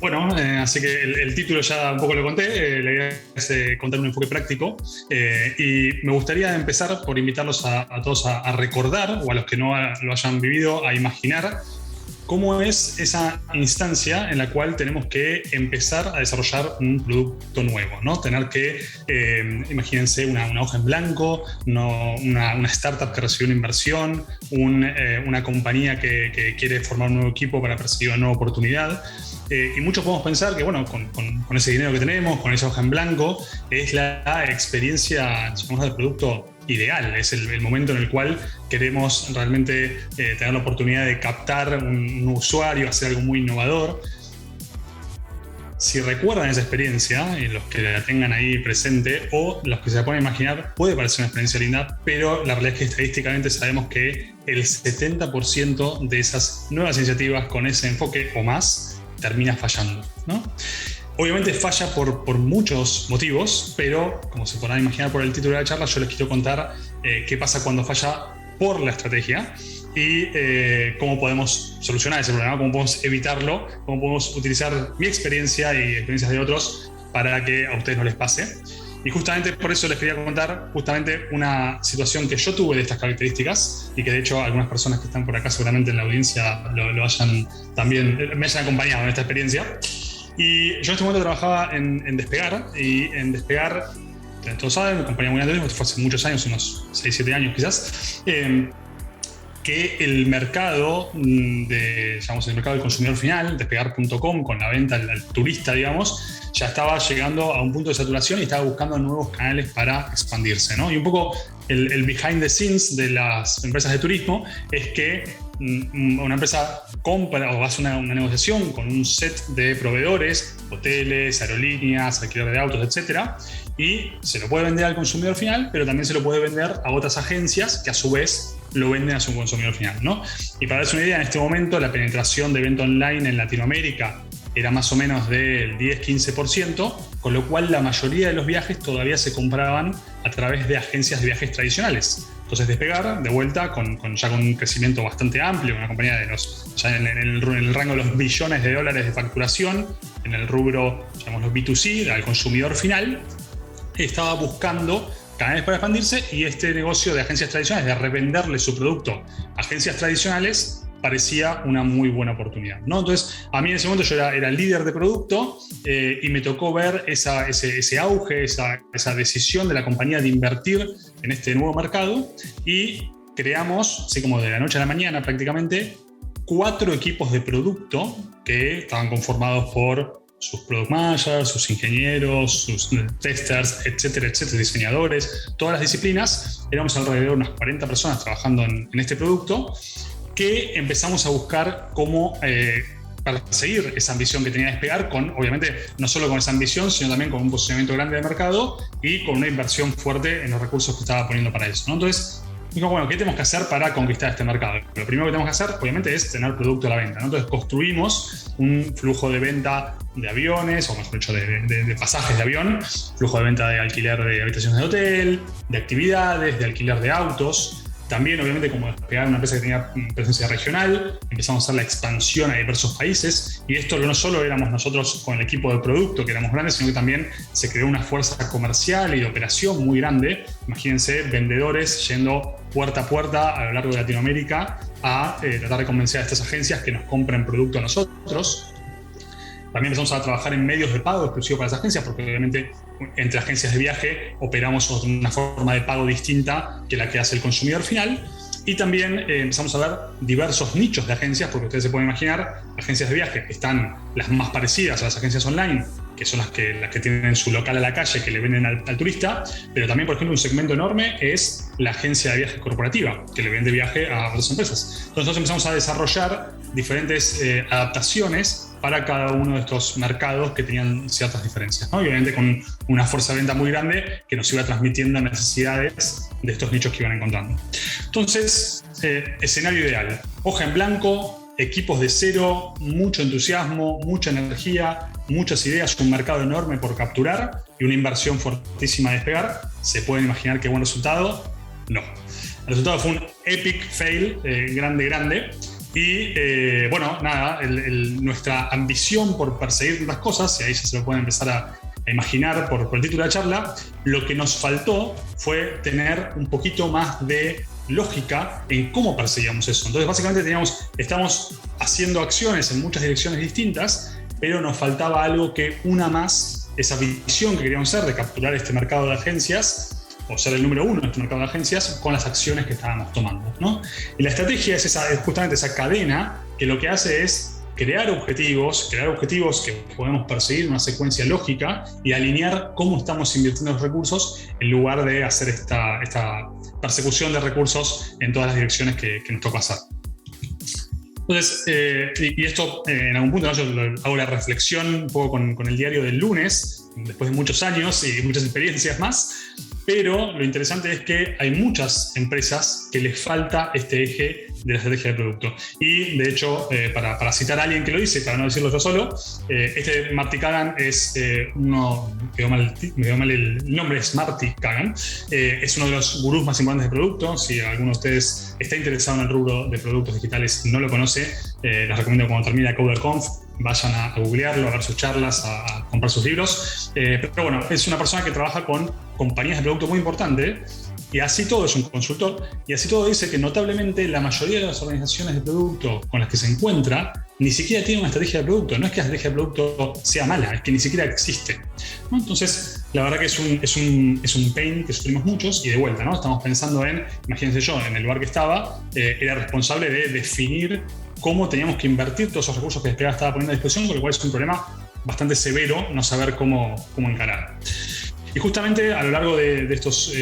Bueno, así que el título ya un poco lo conté. La idea es contar un enfoque práctico. Y me gustaría empezar por invitarlos a todos a recordar, o a los que no lo hayan vivido, a imaginar cómo es esa instancia en la cual tenemos que empezar a desarrollar un producto nuevo, ¿no? Tener que, imagínense una hoja en blanco, una startup que recibió una inversión, una compañía que quiere formar un nuevo equipo para perseguir una nueva oportunidad. Y muchos podemos pensar que, bueno, con ese dinero que tenemos, con esa hoja en blanco, es la experiencia, digamos, del producto ideal. Es el momento en el cual queremos realmente tener la oportunidad de captar un usuario, hacer algo muy innovador. Si recuerdan esa experiencia, y los que la tengan ahí presente, o los que se la pueden imaginar, puede parecer una experiencia linda, pero la realidad es que estadísticamente sabemos que el 70% de esas nuevas iniciativas con ese enfoque o más termina fallando, ¿no? Obviamente falla por muchos motivos, pero como se podrán imaginar por el título de la charla, yo les quiero contar qué pasa cuando falla por la estrategia y cómo podemos solucionar ese problema, cómo podemos evitarlo, cómo podemos utilizar mi experiencia y experiencias de otros para que a ustedes no les pase. Y justamente por eso les quería contar justamente una situación que yo tuve de estas características y que de hecho algunas personas que están por acá seguramente en la audiencia lo hayan también, me hayan acompañado en esta experiencia. Y yo en este momento trabajaba en Despegar, y en Despegar, todos saben, una compañía muy grande, esto fue hace muchos años, unos 6-7 años quizás, que el mercado el mercado del consumidor final, Despegar.com, con la venta al turista, digamos, ya estaba llegando a un punto de saturación y estaba buscando nuevos canales para expandirse, ¿no? Y un poco el behind the scenes de las empresas de turismo es que una empresa compra o hace una negociación con un set de proveedores, hoteles, aerolíneas, alquiler de autos, etcétera, y se lo puede vender al consumidor final, pero también se lo puede vender a otras agencias que a su vez lo venden a su consumidor final, ¿no? Y para darse una idea, en este momento la penetración de venta online en Latinoamérica era más o menos del 10-15%, con lo cual la mayoría de los viajes todavía se compraban a través de agencias de viajes tradicionales. Entonces Despegar, de vuelta, con un crecimiento bastante amplio, una compañía ya en el rango de los billones de dólares de facturación, en el rubro, llamémoslo B2C, al consumidor final, estaba buscando canales para expandirse, y este negocio de agencias tradicionales, de revenderle su producto a agencias tradicionales, parecía una muy buena oportunidad, ¿no? Entonces, a mí en ese momento yo era líder de producto y me tocó ver ese auge, esa decisión de la compañía de invertir en este nuevo mercado, y creamos, así como de la noche a la mañana prácticamente, 4 equipos de producto que estaban conformados por sus product managers, sus ingenieros, sus testers, etcétera, diseñadores, todas las disciplinas. Éramos alrededor de unas 40 personas trabajando en este producto, que empezamos a buscar cómo perseguir esa ambición que tenía Despegar, obviamente no solo con esa ambición, sino también con un posicionamiento grande de mercado y con una inversión fuerte en los recursos que estaba poniendo para eso, ¿no? Entonces, digo, bueno, ¿qué tenemos que hacer para conquistar este mercado? Lo primero que tenemos que hacer, obviamente, es tener producto a la venta, ¿no? Entonces, construimos un flujo de venta de aviones, o mejor dicho, de pasajes de avión, flujo de venta de alquiler de habitaciones de hotel, de actividades, de alquiler de autos. También, obviamente, como Despegar, una empresa que tenía presencia regional, empezamos a hacer la expansión a diversos países, y esto no solo éramos nosotros con el equipo de producto, que éramos grandes, sino que también se creó una fuerza comercial y de operación muy grande. Imagínense, vendedores yendo puerta a puerta a lo largo de Latinoamérica a tratar de convencer a estas agencias que nos compren producto a nosotros. También empezamos a trabajar en medios de pago exclusivos para las agencias, porque obviamente entre agencias de viaje operamos una forma de pago distinta que la que hace el consumidor final. Y también empezamos a ver diversos nichos de agencias, porque ustedes se pueden imaginar, agencias de viaje están las más parecidas a las agencias online, que son las que tienen su local a la calle, que le venden al turista, pero también, por ejemplo, un segmento enorme es la agencia de viaje corporativa, que le vende viaje a otras empresas. Entonces nosotros empezamos a desarrollar diferentes adaptaciones para cada uno de estos mercados que tenían ciertas diferencias, ¿no? Y obviamente con una fuerza de venta muy grande que nos iba transmitiendo necesidades de estos nichos que iban encontrando. Entonces, escenario ideal: hoja en blanco, equipos de cero, mucho entusiasmo, mucha energía, muchas ideas, un mercado enorme por capturar y una inversión fuertísima de Despegar. ¿Se pueden imaginar qué buen resultado? No. El resultado fue un epic fail, grande. Y bueno, nada, nuestra ambición por perseguir las cosas, y ahí ya se lo pueden empezar a imaginar por el título de la charla, lo que nos faltó fue tener un poquito más de lógica en cómo perseguíamos eso. Entonces, básicamente estamos haciendo acciones en muchas direcciones distintas, pero nos faltaba algo que una más esa visión que queríamos hacer de capturar este mercado de agencias o ser el número uno en este mercado de agencias con las acciones que estábamos tomando, ¿no? Y la estrategia es justamente esa cadena que lo que hace es crear objetivos que podemos perseguir en una secuencia lógica y alinear cómo estamos invirtiendo los recursos en lugar de hacer esta persecución de recursos en todas las direcciones que nos toca hacer. Entonces, y esto en algún punto, ¿no? Yo hago la reflexión un poco con el diario del lunes, después de muchos años y muchas experiencias más, pero lo interesante es que hay muchas empresas que les falta este eje de la estrategia de producto. Y de hecho, para citar a alguien que lo dice, para no decirlo yo solo, Marty Cagan es uno, me quedó mal el nombre, es Marty Cagan, es uno de los gurús más importantes de producto. Si alguno de ustedes está interesado en el rubro de productos digitales y no lo conoce, les recomiendo que cuando termine CoderConf vayan a googlearlo, a ver sus charlas, a comprar sus libros. Pero bueno, es una persona que trabaja con compañías de producto muy importantes. Y así todo es un consultor, y así todo dice que notablemente la mayoría de las organizaciones de producto con las que se encuentra ni siquiera tiene una estrategia de producto. No es que la estrategia de producto sea mala, es que ni siquiera existe, ¿no? Entonces, la verdad que es un pain que sufrimos muchos, y de vuelta, ¿no? Estamos pensando imagínense yo, en el lugar que estaba, era responsable de definir cómo teníamos que invertir todos esos recursos que Despegá estaba poniendo a disposición, con lo cual es un problema bastante severo no saber cómo encarar. Y justamente a lo largo de estos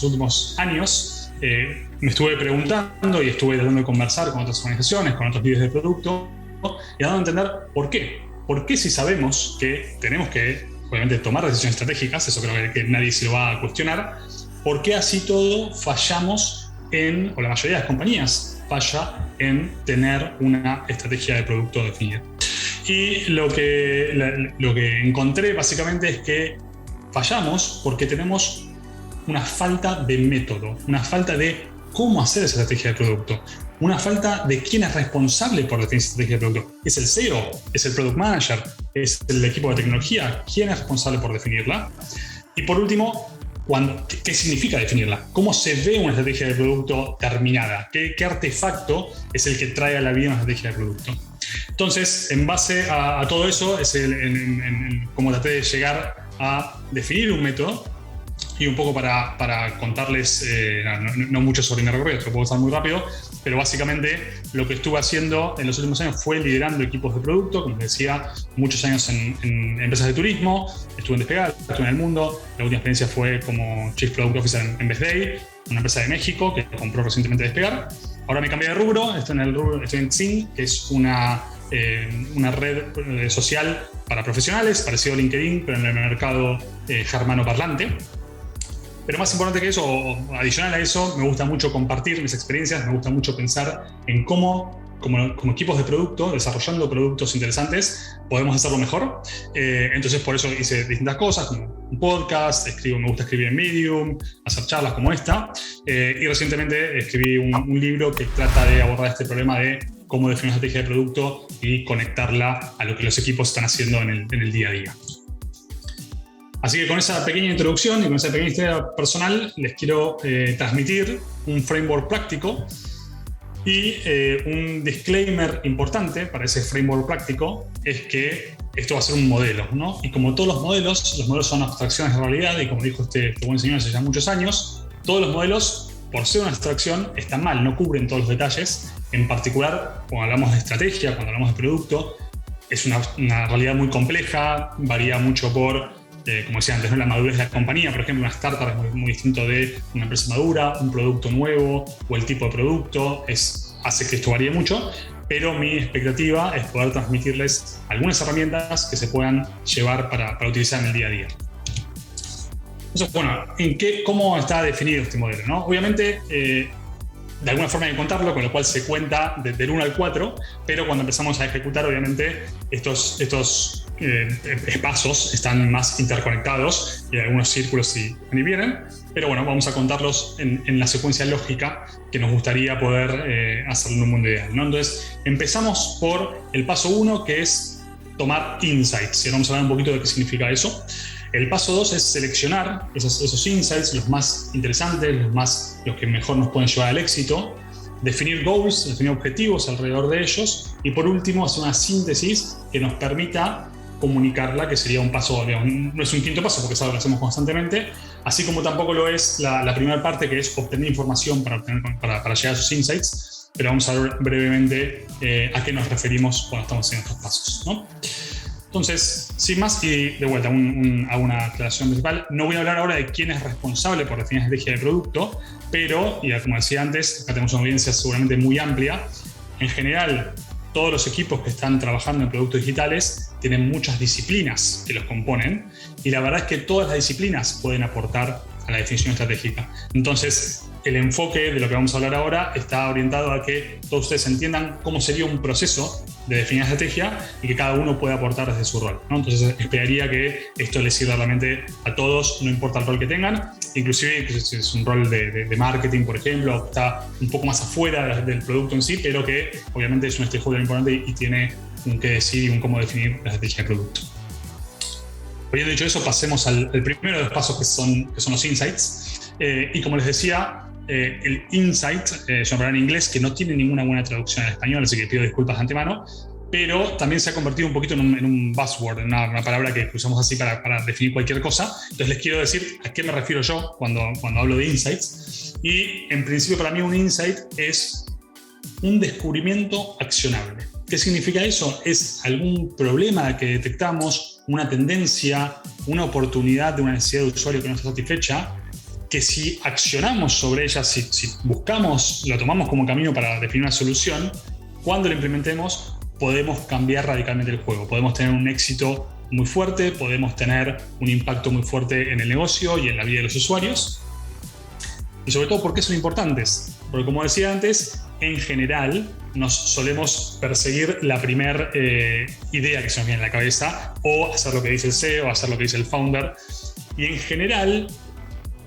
últimos años me estuve preguntando y estuve tratando de conversar con otras organizaciones, con otros líderes de producto, y dando a entender por qué. ¿Por qué si sabemos que tenemos que, obviamente, tomar decisiones estratégicas, eso creo que nadie se lo va a cuestionar, por qué así todo fallamos o la mayoría de las compañías falla en tener una estrategia de producto definida? Y lo que encontré básicamente es que fallamos porque tenemos una falta de método, una falta de cómo hacer esa estrategia de producto, una falta de quién es responsable por definir esa estrategia de producto. ¿Es el CEO? ¿Es el Product Manager? ¿Es el equipo de tecnología? ¿Quién es responsable por definirla? Y por último, ¿qué significa definirla? ¿Cómo se ve una estrategia de producto terminada? ¿Qué artefacto es el que trae a la vida una estrategia de producto? Entonces, en base a todo eso, es cómo traté de llegar a definir un método, y un poco para contarles, no mucho sobre mi recorrido, esto lo puedo pasar muy rápido, pero básicamente lo que estuve haciendo en los últimos años fue liderando equipos de producto, como les decía, muchos años en empresas de turismo, estuve en Despegá, estuve en El Mundo, la última experiencia fue como Chief Product Officer en Best Day, una empresa de México que compró recientemente Despegar. Ahora me cambié de rubro, estoy en Xing, que es una red social para profesionales, parecido a LinkedIn, pero en el mercado germano-parlante. Pero más importante que eso, o adicional a eso, me gusta mucho compartir mis experiencias, me gusta mucho pensar en cómo, como equipos de producto, desarrollando productos interesantes, podemos hacerlo mejor. Entonces, por eso hice distintas cosas, como un podcast, me gusta escribir en Medium, hacer charlas como esta, y recientemente escribí un libro que trata de abordar este problema de cómo definir una estrategia de producto y conectarla a lo que los equipos están haciendo en el día a día. Así que con esa pequeña introducción y con esa pequeña historia personal les quiero transmitir un framework práctico y un disclaimer importante para ese framework práctico es que esto va a ser un modelo, ¿no? Y como todos los modelos son abstracciones de realidad, y como dijo este buen señor hace ya muchos años, todos los modelos, por ser una abstracción, están mal, no cubren todos los detalles. En particular, cuando hablamos de estrategia, cuando hablamos de producto, es una realidad muy compleja, varía mucho por como decía antes, ¿no? La madurez de la compañía. Por ejemplo, una startup es muy distinto de una empresa madura, un producto nuevo o el tipo de producto hace que esto varíe mucho, pero mi expectativa es poder transmitirles algunas herramientas que se puedan llevar para utilizar en el día a día. Entonces, bueno, ¿cómo está definido este modelo, ¿no? Obviamente, de alguna forma hay que contarlo, con lo cual se cuenta del 1 al 4, pero cuando empezamos a ejecutar, obviamente, estos pasos están más interconectados y algunos círculos sí van y vienen, pero bueno, vamos a contarlos en la secuencia lógica que nos gustaría poder hacerlo en un mundo ideal, ¿no? Entonces, empezamos por el paso 1, que es tomar insights, y ahora vamos a hablar un poquito de qué significa eso. El paso 2 es seleccionar esos insights, los más interesantes, los que mejor nos pueden llevar al éxito, definir goals, definir objetivos alrededor de ellos, y por último hacer una síntesis que nos permita comunicarla, que sería un paso, digamos, no es un quinto paso porque es algo que hacemos constantemente, así como tampoco lo es la primera parte, que es obtener información para llegar a esos insights, pero vamos a ver brevemente a qué nos referimos cuando estamos haciendo estos pasos, ¿no? Entonces, sin más, y de vuelta, hago una aclaración principal. No voy a hablar ahora de quién es responsable por definir estrategia de producto, pero, y como decía antes, acá tenemos una audiencia seguramente muy amplia. En general, todos los equipos que están trabajando en productos digitales tienen muchas disciplinas que los componen, y la verdad es que todas las disciplinas pueden aportar a la definición estratégica. Entonces, el enfoque de lo que vamos a hablar ahora está orientado a que todos ustedes entiendan cómo sería un proceso de definir estrategia y que cada uno pueda aportar desde su rol, ¿no? Entonces, esperaría que esto les sirva realmente a todos, no importa el rol que tengan, inclusive si es un rol de marketing, por ejemplo, está un poco más afuera del producto en sí, pero que obviamente es un stakeholder importante y tiene un qué decir y un cómo definir la estrategia de producto. Habiendo dicho eso, pasemos al primero de los pasos que son los insights. Y como les decía, el insight es una palabra en inglés que no tiene ninguna buena traducción al español, así que pido disculpas de antemano, pero también se ha convertido un poquito en un buzzword, en una palabra que usamos así para definir cualquier cosa. Entonces les quiero decir a qué me refiero yo cuando hablo de insights. Y en principio para mí un insight es un descubrimiento accionable. ¿Qué significa eso? Es algún problema que detectamos, una tendencia, una oportunidad de una necesidad de usuario que no está satisfecha, que si accionamos sobre ella, si buscamos, lo tomamos como camino para definir una solución, cuando lo implementemos podemos cambiar radicalmente el juego, podemos tener un éxito muy fuerte, podemos tener un impacto muy fuerte en el negocio y en la vida de los usuarios. Y sobre todo, ¿por qué son importantes? Porque como decía antes, en general nos solemos perseguir la primera idea que se nos viene a la cabeza, o hacer lo que dice el CEO, o hacer lo que dice el founder, y en general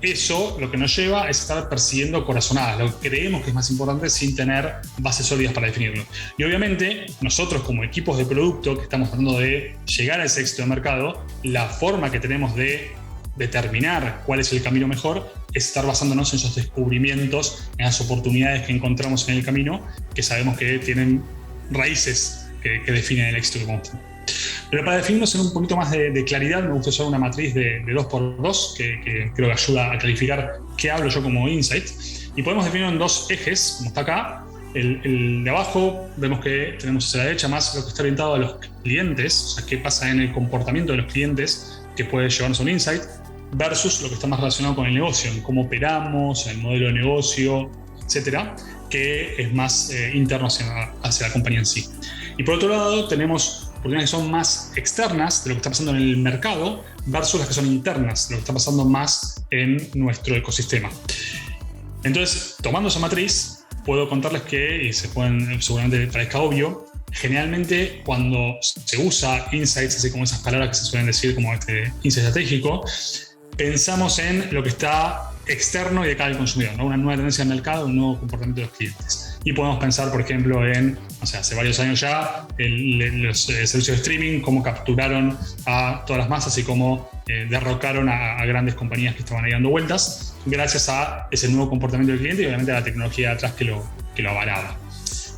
eso lo que nos lleva es estar persiguiendo corazonadas, lo que creemos que es más importante sin tener bases sólidas para definirlo. Y obviamente nosotros como equipos de producto que estamos tratando de llegar a ese éxito de mercado, la forma que tenemos de determinar cuál es el camino mejor es estar basándonos en esos descubrimientos, en las oportunidades que encontramos en el camino, que sabemos que tienen raíces que definen el éxito que vamos a tener. Pero para definirnos en un poquito más de claridad, me gusta usar una matriz de 2x2 que creo que ayuda a clarificar qué hablo yo como insight. Y podemos definirlo en dos ejes, como está acá. El de abajo vemos que tenemos hacia la derecha más lo que está orientado a los clientes, o sea, qué pasa en el comportamiento de los clientes que puede llevarnos a un insight, versus lo que está más relacionado con el negocio, en cómo operamos, el modelo de negocio, etcétera, que es más interno hacia la compañía en sí. Y por otro lado, tenemos oportunidades que son más externas de lo que está pasando en el mercado versus las que son internas, de lo que está pasando más en nuestro ecosistema. Entonces, tomando esa matriz, puedo contarles que, y seguramente parezca obvio, generalmente cuando se usa insights, así como esas palabras que se suelen decir como insight estratégico, pensamos en lo que está externo y de cara al consumidor, ¿no? Una nueva tendencia del mercado, un nuevo comportamiento de los clientes. Y podemos pensar, por ejemplo, en, hace varios años ya, los servicios de streaming, cómo capturaron a todas las masas y cómo derrocaron a grandes compañías que estaban ahí dando vueltas, gracias a ese nuevo comportamiento del cliente y obviamente a la tecnología de atrás que lo avalaba.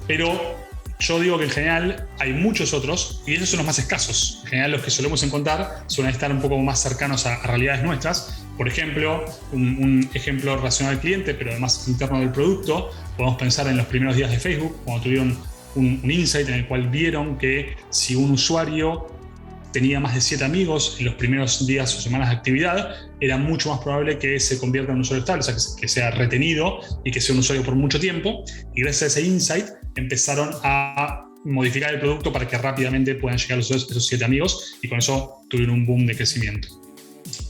Pero yo digo que en general hay muchos otros y esos son los más escasos. En general los que solemos encontrar suelen estar un poco más cercanos a realidades nuestras. Por ejemplo, un ejemplo relacionado al cliente, pero además interno del producto, podemos pensar en los primeros días de Facebook, cuando tuvieron un insight en el cual vieron que si un usuario tenía más de 7 amigos en los primeros días o semanas de actividad, era mucho más probable que se convierta en un usuario estable, o sea, que sea retenido y que sea un usuario por mucho tiempo. Y gracias a ese insight empezaron a modificar el producto para que rápidamente puedan llegar a esos 7 amigos y con eso tuvieron un boom de crecimiento.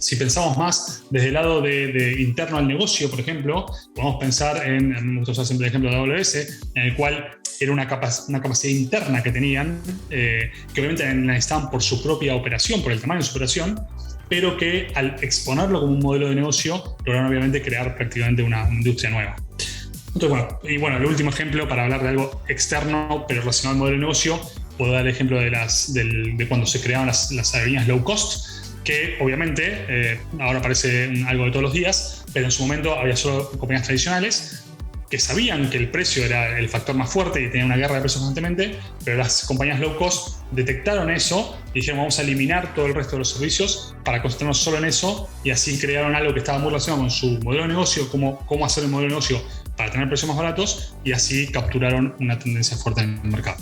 Si pensamos más desde el lado de interno al negocio, por ejemplo, podemos pensar me gusta usar siempre el ejemplo de AWS, en el cual era una capacidad interna que tenían, que obviamente la necesitaban por su propia operación, por el tamaño de su operación, pero que al exponerlo como un modelo de negocio, lograron obviamente crear prácticamente una industria nueva. Entonces, bueno, el último ejemplo para hablar de algo externo, pero relacionado al modelo de negocio, puedo dar el ejemplo de cuando se creaban las aerolíneas low cost, que obviamente ahora parece algo de todos los días, pero en su momento había solo compañías tradicionales que sabían que el precio era el factor más fuerte y tenían una guerra de precios constantemente, pero las compañías low cost detectaron eso y dijeron vamos a eliminar todo el resto de los servicios para concentrarnos solo en eso, y así crearon algo que estaba muy relacionado con su modelo de negocio, cómo hacer el modelo de negocio para tener precios más baratos, y así capturaron una tendencia fuerte en el mercado.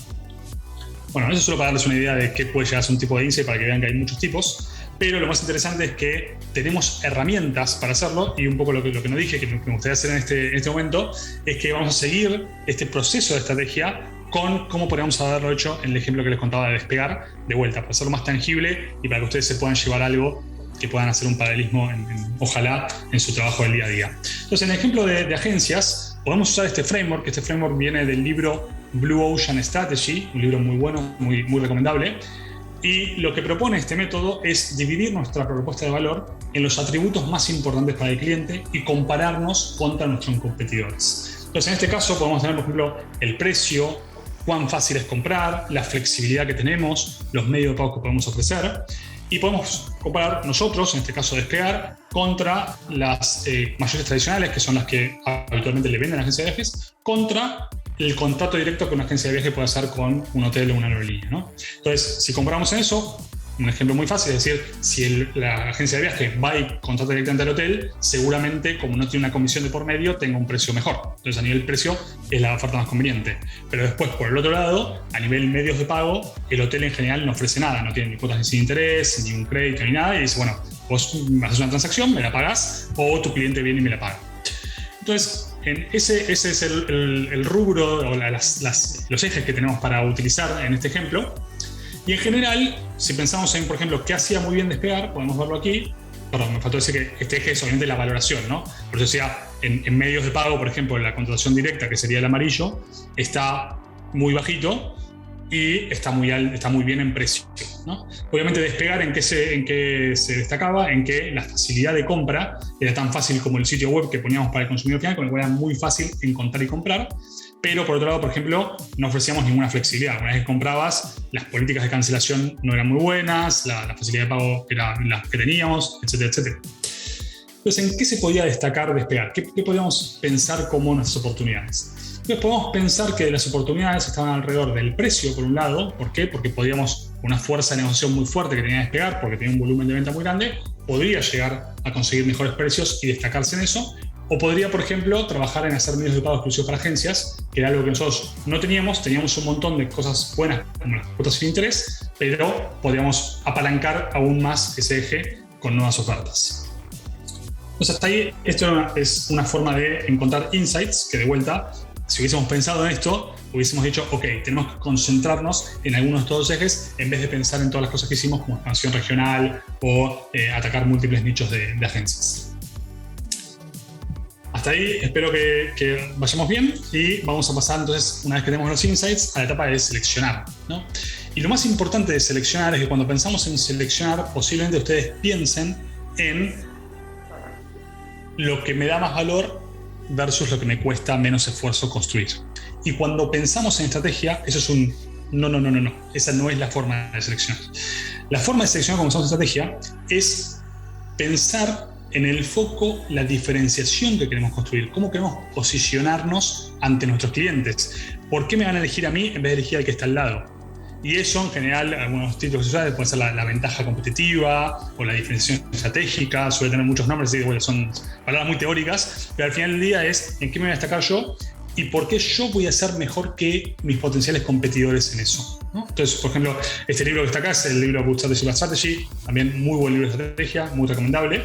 Bueno, eso solo para darles una idea de qué puede llegar a ser un tipo de insight, para que vean que hay muchos tipos. Pero lo más interesante es que tenemos herramientas para hacerlo, y un poco lo que no dije, que me gustaría hacer en este momento, es que vamos a seguir este proceso de estrategia con cómo podríamos haberlo hecho en el ejemplo que les contaba de Despegar, de vuelta, para hacerlo más tangible y para que ustedes se puedan llevar algo que puedan hacer un paralelismo, ojalá, en su trabajo del día a día. Entonces, en el ejemplo de agencias, podemos usar este framework, que este framework viene del libro Blue Ocean Strategy, un libro muy bueno, muy recomendable. Y lo que propone este método es dividir nuestra propuesta de valor en los atributos más importantes para el cliente y compararnos contra nuestros competidores. Entonces, en este caso podemos tener, por ejemplo, el precio, cuán fácil es comprar, la flexibilidad que tenemos, los medios de pago que podemos ofrecer, y podemos comparar nosotros, en este caso Despegar, contra las mayores tradicionales, que son las que habitualmente le venden a agencias de viajes, contra el contrato directo que una agencia de viaje puede hacer con un hotel o una aerolínea, ¿no? Entonces, si comparamos en eso, un ejemplo muy fácil es decir, si la agencia de viaje va y contrata directamente al hotel, seguramente, como no tiene una comisión de por medio, tenga un precio mejor. Entonces, a nivel precio, es la oferta más conveniente. Pero después, por el otro lado, a nivel medios de pago, el hotel en general no ofrece nada, no tiene ni cuotas sin interés, ni un crédito, ni nada, y dice, bueno, vos haces una transacción, me la pagás, o tu cliente viene y me la paga. Entonces, ese es el rubro o los ejes que tenemos para utilizar en este ejemplo. Y en general, si pensamos en, por ejemplo, qué hacía muy bien Despegar, podemos verlo aquí. Perdón, me faltó decir que este eje es obviamente la valoración, ¿no? Por eso decía, en medios de pago, por ejemplo, la contratación directa, que sería el amarillo, está muy bajito y está muy bien en precio, ¿no? Obviamente Despegar en qué se destacaba, en que la facilidad de compra era tan fácil como el sitio web que poníamos para el consumidor final, con el cual era muy fácil encontrar y comprar. Pero por otro lado, por ejemplo, no ofrecíamos ninguna flexibilidad. Una vez que comprabas, las políticas de cancelación no eran muy buenas, la facilidad de pago era las que teníamos, etcétera, etcétera. Entonces, ¿en qué se podía destacar Despegar? ¿Qué podíamos pensar como nuestras oportunidades? Entonces, podemos pensar que las oportunidades estaban alrededor del precio, por un lado. ¿Por qué? Porque podíamos, con una fuerza de negociación muy fuerte que tenía Despegar, porque tenía un volumen de venta muy grande, podría llegar a conseguir mejores precios y destacarse en eso. O podría, por ejemplo, trabajar en hacer medios de pago exclusivos para agencias, que era algo que nosotros no teníamos un montón de cosas buenas, como las cuotas sin interés, pero podíamos apalancar aún más ese eje con nuevas ofertas. Entonces, hasta ahí, esto es una forma de encontrar insights, que de vuelta, si hubiésemos pensado en esto, hubiésemos dicho, ok, tenemos que concentrarnos en algunos de estos ejes en vez de pensar en todas las cosas que hicimos, como expansión regional o atacar múltiples nichos de agencias. Hasta ahí espero que vayamos bien, y vamos a pasar entonces, una vez que tenemos los insights, a la etapa de seleccionar, ¿no? Y lo más importante de seleccionar es que cuando pensamos en seleccionar, posiblemente ustedes piensen en lo que me da más valor versus lo que me cuesta menos esfuerzo construir. Y cuando pensamos en estrategia, eso es un no. Esa no es la forma de seleccionar. La forma de seleccionar cuando pensamos en estrategia es pensar en el foco la diferenciación que queremos construir, cómo queremos posicionarnos ante nuestros clientes. ¿Por qué me van a elegir a mí en vez de elegir al que está al lado? Y eso, en general, algunos títulos que se usan puede ser la ventaja competitiva o la diferenciación estratégica, suele tener muchos nombres, y bueno, son palabras muy teóricas, pero al final del día es en qué me voy a destacar yo y por qué yo voy a ser mejor que mis potenciales competidores en eso, ¿no? Entonces, por ejemplo, este libro que está acá es el libro Good Strategy, también muy buen libro de estrategia, muy recomendable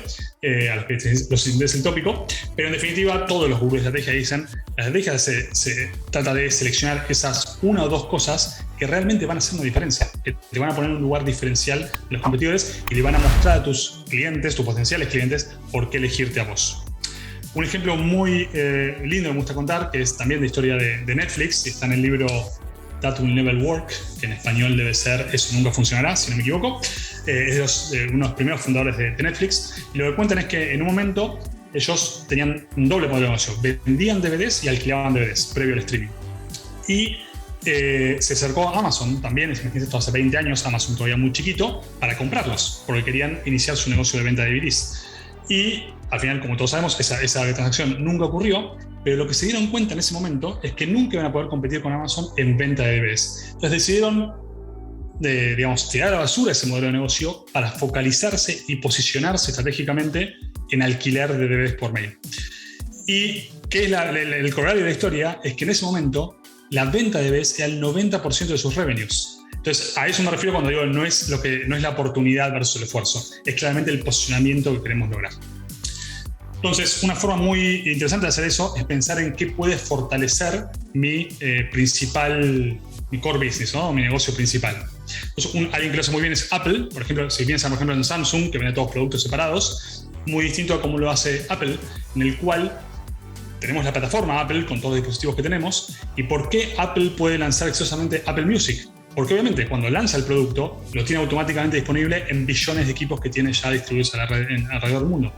a los que les interesa el tópico, pero en definitiva todos los gurús de estrategia dicen, la estrategia se trata de seleccionar esas una o dos cosas que realmente van a hacer una diferencia, que te van a poner en un lugar diferencial de los competidores y le van a mostrar a tus clientes, tus potenciales clientes, por qué elegirte a vos. Un ejemplo muy lindo que me gusta contar, que es también de historia de Netflix, está en el libro That Will Never Work, que en español debe ser Eso Nunca Funcionará, si no me equivoco. Es de uno de los primeros fundadores de Netflix. Y lo que cuentan es que en un momento ellos tenían un doble modelo de negocio. Vendían DVDs y alquilaban DVDs previo al streaming. Y se acercó a Amazon también, imagínense esto hace 20 años, Amazon todavía muy chiquito, para comprarlos, porque querían iniciar su negocio de venta de DVDs. Y al final, como todos sabemos, esa transacción nunca ocurrió, pero lo que se dieron cuenta en ese momento es que nunca iban a poder competir con Amazon en venta de DVDs. Entonces decidieron tirar a la basura ese modelo de negocio para focalizarse y posicionarse estratégicamente en alquiler de DVDs por mail. Y ¿qué es el corolario de la historia? Es que en ese momento la venta de DVDs era el 90% de sus revenues. Entonces, a eso me refiero cuando digo no es la oportunidad versus el esfuerzo, es claramente el posicionamiento que queremos lograr. Entonces, una forma muy interesante de hacer eso es pensar en qué puede fortalecer mi core business, ¿no? Mi negocio principal. Entonces, alguien que lo hace muy bien es Apple. Por ejemplo, si piensan por ejemplo en Samsung, que vende todos productos separados, muy distinto a cómo lo hace Apple, en el cual tenemos la plataforma Apple con todos los dispositivos que tenemos. ¿Y por qué Apple puede lanzar exitosamente Apple Music? Porque obviamente cuando lanza el producto lo tiene automáticamente disponible en billones de equipos que tiene ya distribuidos alrededor del mundo.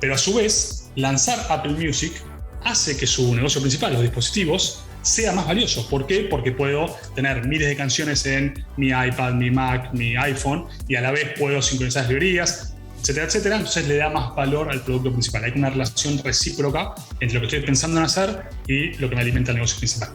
Pero a su vez, lanzar Apple Music hace que su negocio principal, los dispositivos, sea más valioso. ¿Por qué? Porque puedo tener miles de canciones en mi iPad, mi Mac, mi iPhone, y a la vez puedo sincronizar las librerías, etcétera, etcétera. Entonces le da más valor al producto principal. Hay una relación recíproca entre lo que estoy pensando en hacer y lo que me alimenta el negocio principal.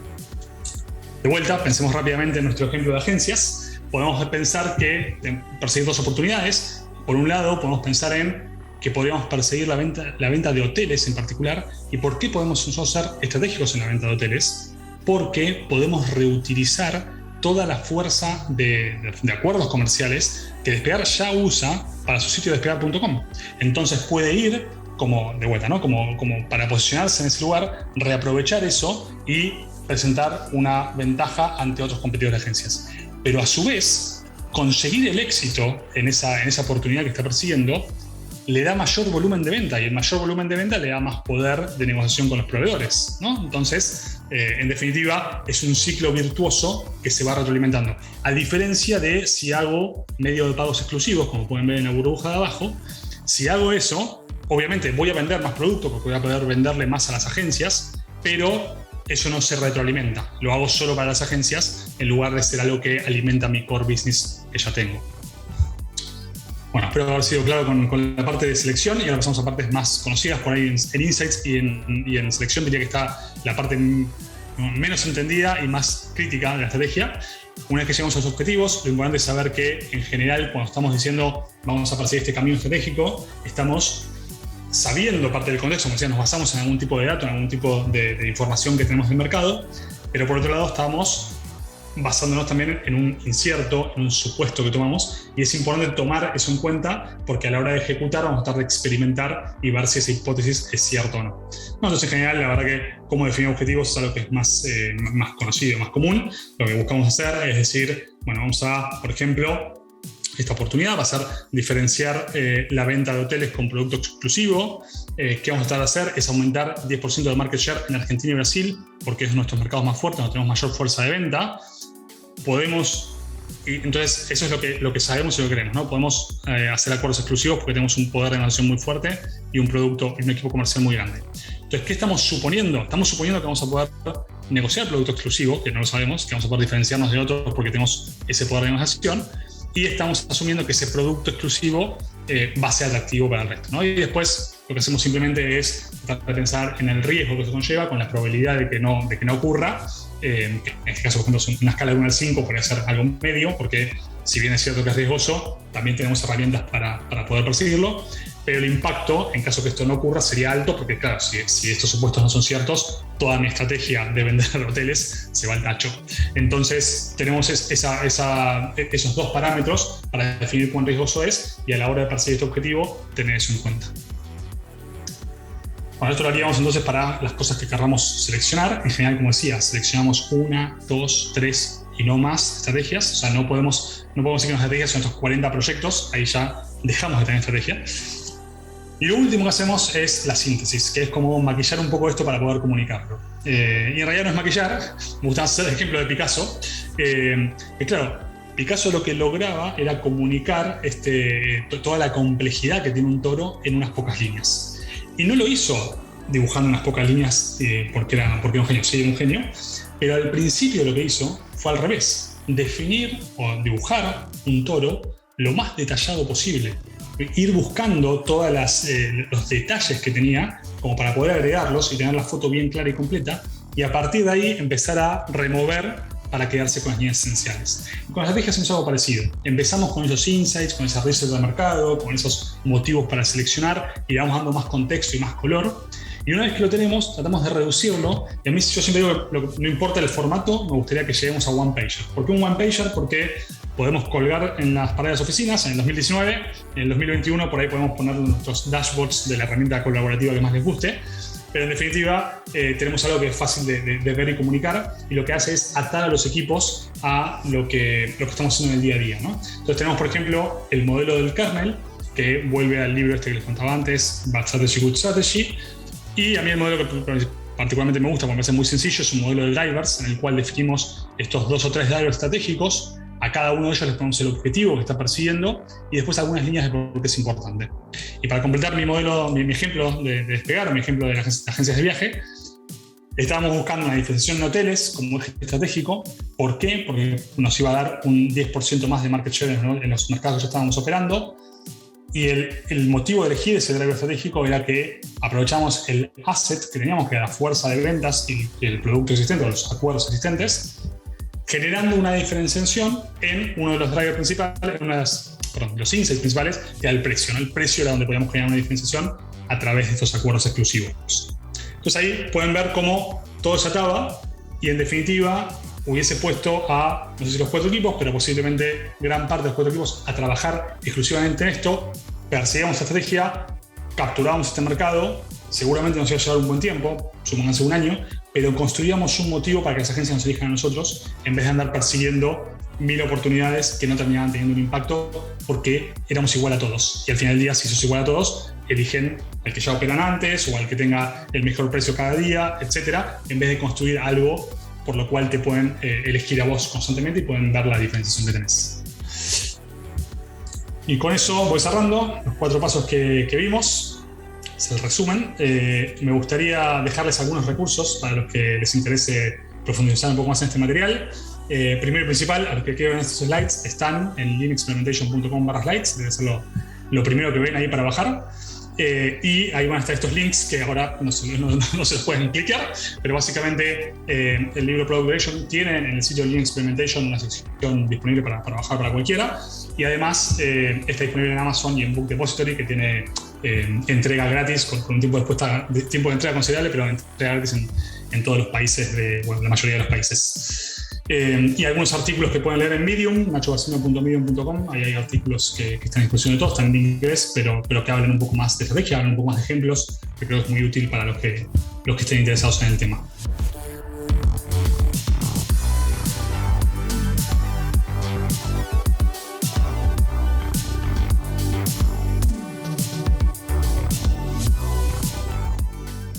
De vuelta, pensemos rápidamente en nuestro ejemplo de agencias. Podemos pensar que perseguir dos oportunidades. Por un lado, podemos pensar en que podríamos perseguir la venta de hoteles en particular. ¿Y por qué podemos nosotros ser estratégicos en la venta de hoteles? Porque podemos reutilizar toda la fuerza de acuerdos comerciales que Despegar ya usa para su sitio despegar.com. Entonces puede ir como de vuelta, ¿no? Como para posicionarse en ese lugar, reaprovechar eso y presentar una ventaja ante otros competidores de agencias. Pero a su vez, conseguir el éxito en esa oportunidad que está persiguiendo le da mayor volumen de venta, y el mayor volumen de venta le da más poder de negociación con los proveedores, ¿no? Entonces, en definitiva, es un ciclo virtuoso que se va retroalimentando. A diferencia de si hago medio de pagos exclusivos, como pueden ver en la burbuja de abajo, si hago eso, obviamente voy a vender más producto porque voy a poder venderle más a las agencias, pero eso no se retroalimenta. Lo hago solo para las agencias en lugar de ser algo que alimenta mi core business que ya tengo. Bueno, espero haber sido claro con la parte de selección, y ahora pasamos a partes más conocidas. Por ahí en Insights y en selección diría que está la parte menos entendida y más crítica de la estrategia. Una vez que llegamos a los objetivos, lo importante es saber que en general cuando estamos diciendo vamos a perseguir este camino estratégico, estamos sabiendo parte del contexto, como decía, nos basamos en algún tipo de dato, en algún tipo de información que tenemos del mercado, pero por otro lado estamos basándonos también en un incierto, en un supuesto que tomamos, y es importante tomar eso en cuenta porque a la hora de ejecutar vamos a tratar de experimentar y ver si esa hipótesis es cierta o no. Entonces, en general, la verdad que cómo definir objetivos es algo que es más conocido, más común. Lo que buscamos hacer es decir, bueno, vamos a, por ejemplo, esta oportunidad va a ser diferenciar la venta de hoteles con producto exclusivo. ¿Qué vamos a tratar de hacer? Es aumentar 10% de market share en Argentina y Brasil, porque es nuestros mercados más fuertes, donde tenemos mayor fuerza de venta. Entonces eso es lo que sabemos y lo que queremos, ¿no? Podemos hacer acuerdos exclusivos porque tenemos un poder de negociación muy fuerte y un producto y un equipo comercial muy grande. Entonces, ¿qué estamos suponiendo? Estamos suponiendo que vamos a poder negociar producto exclusivo, que no lo sabemos, que vamos a poder diferenciarnos de otros porque tenemos ese poder de negociación, y estamos asumiendo que ese producto exclusivo va a ser atractivo para el resto, ¿no? Y después lo que hacemos simplemente es tratar de pensar en el riesgo que eso conlleva, con la probabilidad de que no ocurra. En este caso, por ejemplo, es una escala de 1 al 5, podría ser algo medio, porque si bien es cierto que es riesgoso, también tenemos herramientas para poder perseguirlo, pero el impacto, en caso que esto no ocurra, sería alto, porque claro, si estos supuestos no son ciertos, toda mi estrategia de vender hoteles se va al tacho. Entonces, tenemos esos dos parámetros para definir cuán riesgoso es, y a la hora de perseguir este objetivo, tener eso en cuenta. Bueno, esto lo haríamos entonces para las cosas que querramos seleccionar. En general, como decía, seleccionamos 1, 2, 3 y no más estrategias. O sea, no podemos seguir una estrategia sobre estos 40 proyectos. Ahí ya dejamos de tener estrategia. Y lo último que hacemos es la síntesis, que es como maquillar un poco esto para poder comunicarlo. Y en realidad no es maquillar, me gusta hacer el ejemplo de Picasso. Y claro, Picasso lo que lograba era comunicar toda la complejidad que tiene un toro en unas pocas líneas. Y no lo hizo dibujando unas pocas líneas porque era un genio, sí, era un genio, pero al principio lo que hizo fue al revés, definir o dibujar un toro lo más detallado posible, ir buscando todos los detalles que tenía como para poder agregarlos y tener la foto bien clara y completa, y a partir de ahí empezar a remover para quedarse con las líneas esenciales. Y con la estrategia hacemos algo parecido. Empezamos con esos insights, con esas research del mercado, con esos motivos para seleccionar, y vamos dando más contexto y más color. Y una vez que lo tenemos, tratamos de reducirlo. Y a mí, yo siempre digo que no importa el formato, me gustaría que lleguemos a one-pager. ¿Por qué un one-pager? Porque podemos colgar en las paredes de oficinas en el 2019, en el 2021 por ahí podemos poner nuestros dashboards de la herramienta colaborativa que más les guste, pero en definitiva tenemos algo que es fácil de ver y comunicar, y lo que hace es atar a los equipos a lo que estamos haciendo en el día a día, ¿no? Entonces tenemos, por ejemplo, el modelo del kernel, que vuelve al libro que les contaba antes, Bad Strategy, Good Strategy, y a mí el modelo que particularmente me gusta, porque me parece muy sencillo, es un modelo de drivers, en el cual definimos estos 2 o 3 drivers estratégicos. A cada uno de ellos les ponemos el objetivo que está persiguiendo y después algunas líneas de por qué es importante. Y para completar mi modelo, mi ejemplo de despegar, mi ejemplo de las agencias de viaje, estábamos buscando una diferenciación en hoteles como eje estratégico. ¿Por qué? Porque nos iba a dar un 10% más de market share en los mercados que ya estábamos operando. Y el motivo de elegir ese driver estratégico era que aprovechamos el asset que teníamos, que era la fuerza de ventas y el producto existente, o los acuerdos existentes, generando una diferenciación en uno de los drivers principales, los insights principales, que era el precio, ¿no? El precio era donde podíamos generar una diferenciación a través de estos acuerdos exclusivos. Entonces ahí pueden ver cómo todo se ataba y en definitiva hubiese puesto a, no sé si los 4 equipos, pero posiblemente gran parte de los 4 equipos a trabajar exclusivamente en esto, perseguíamos esta estrategia, capturábamos este mercado, seguramente nos iba a llevar un buen tiempo, supónganse un año, pero construíamos un motivo para que las agencias nos elijan a nosotros en vez de andar persiguiendo 1000 oportunidades que no terminaban teniendo un impacto porque éramos igual a todos. Y al final del día, si sos igual a todos, eligen al que ya operan antes o al que tenga el mejor precio cada día, etcétera, en vez de construir algo por lo cual te pueden elegir a vos constantemente y pueden ver la diferenciación que tenés. Y con eso voy cerrando los 4 pasos que vimos. Es el resumen. Me gustaría dejarles algunos recursos para los que les interese profundizar un poco más en este material. Primero y principal, a los que quieran estos slides, están en leanexperimentation.com/slides, debe ser lo primero que ven ahí para bajar. Y ahí van a estar estos links que ahora no se los pueden clicar, pero básicamente el libro Product Direction tiene en el sitio Lean Experimentation una sección disponible para bajar para cualquiera, y además está disponible en Amazon y en Book Depository, que tiene entrega gratis con un tiempo de entrega considerable, pero entrega gratis en todos los países, la mayoría de los países. Y algunos artículos que pueden leer en Medium, nachovacino.medium.com. Ahí hay artículos que están en disposición de todos, están en inglés, pero que hablan un poco más de estrategia, hablan un poco más de ejemplos, que creo que es muy útil para los que estén interesados en el tema.